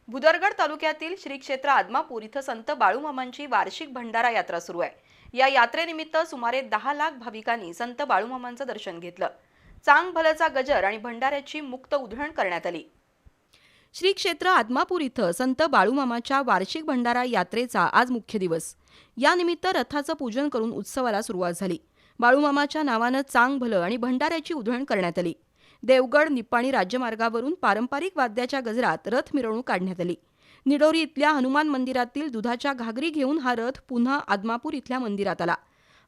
भुदरगड तालुक्यातील श्री क्षेत्र आदमापूर इथं संत बाळूमामांची वार्षिक भंडारा यात्रा सुरू आहे। या यात्रेनिमित्त सुमारे 10 लाख भाविकांनी संत बाळूमामांचं दर्शन घेतलं। चांग भलचा गजर आणि भंडाऱ्याची मुक्त उधळण करण्यात आली। श्री क्षेत्र आदमापूर इथं संत बाळूमामाच्या वार्षिक भंडारा यात्रेचा आज मुख्य दिवस। या निमित्त रथाचं पूजन करून उत्सवाला सुरुवात झाली। बाळूमामाच्या नावानं चांग भलं आणि भंडाऱ्याची उधळण करण्यात आली। देवगड निप्पाणी राज्यमार्गावरून पारंपरिक वाद्याच्या गजरात रथ मिरवणूक काढण्यात आली। निडोरी इथल्या हनुमान मंदिरातील दुधाच्या घागरी घेऊन हा रथ पुन्हा आदमापूर इथल्या मंदिरात आला।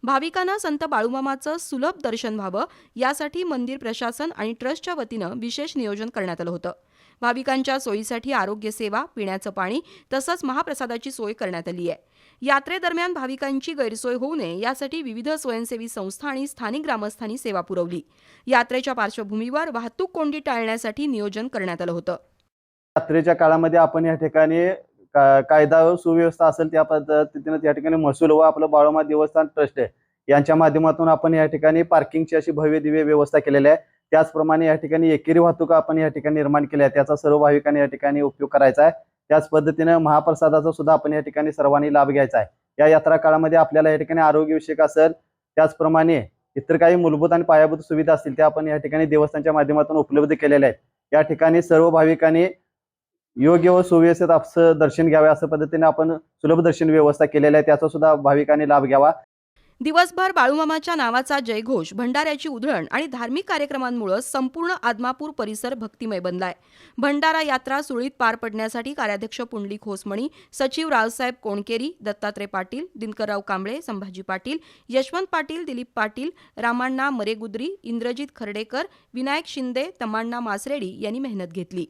भाविकांना संत बाळूमामाचं सुलभ दर्शन व्हावं यासाठी मंदिर प्रशासन आणि ट्रस्टच्या वतीनं विशेष नियोजन करण्यात आलं होतं। भाविकांच्या सोयीसाठी आरोग्य सेवा, पिण्याचं पाणी तसंच महाप्रसादाची सोय करण्यात आली आहे। यात्रेदरम्यान भाविकांची गैरसोय होऊ नये यासाठी विविध स्वयंसेवी संस्था आणि स्थानिक ग्रामस्थांनी सेवा पुरवली। यात्रेच्या पार्श्वभूमीवर वाहतूक कोंडी टाळण्यासाठी नियोजन करण्यात आलं होतं। यात्रेच्या काळामध्ये आपण या ठिकाणी कायदा व सुव्यवस्था असेल त्या पद्धतीने या ठिकाणी महसूल व आपलं बाळूमामा देवस्थान ट्रस्ट आहे यांच्या माध्यमातून आपण या ठिकाणी पार्किंगची अशी भव्य दिव्य व्यवस्था केलेली आहे। त्याचप्रमाणे या ठिकाणी एकेरी वाहतूक आपण या ठिकाणी निर्माण केली आहे, त्याचा सर्व भाविकांनी या ठिकाणी उपयोग करायचा आहे। त्याच पद्धतीने महाप्रसादाचा सुद्धा आपण या ठिकाणी सर्वांनी लाभ घ्यायचा आहे। या यात्रा काळामध्ये आपल्याला या ठिकाणी आरोग्यविषयक असेल त्याचप्रमाणे इतर काही मूलभूत आणि पायाभूत सुविधा असतील त्या आपण या ठिकाणी देवस्थानच्या माध्यमातून उपलब्ध केलेल्या आहेत। या ठिकाणी सर्व भाविकांनी योग्य व सुव्यवस्थित आपलं दर्शन घ्यावे अशा पद्धतीने आपण सुलभ दर्शन व्यवस्था केलेली आहे, त्याचा सुद्धा भाविकांनी लाभ घ्यावा। दिवसभर बाळूमामाच्या नावाचा जयघोष, भंडाऱ्याची उधळण आणि धार्मिक कार्यक्रमांमुळे संपूर्ण आदमापूर परिसर भक्तिमय बनलाय। भंडारा यात्रा सुरळीत पार पडण्यासाठी कार्याध्यक्ष पुंडलिक होसमणी, सचिव रावसाहेब कोणकेरी, दत्तात्रय पाटील, दिनकरराव कांबळे, संभाजी पाटील, यशवंत पाटील, दिलीप पाटील, रामांना मरेगुद्री, इंद्रजित खर्डेकर, विनायक शिंदे, तमांना मासरेडी यांनी मेहनत घेतली।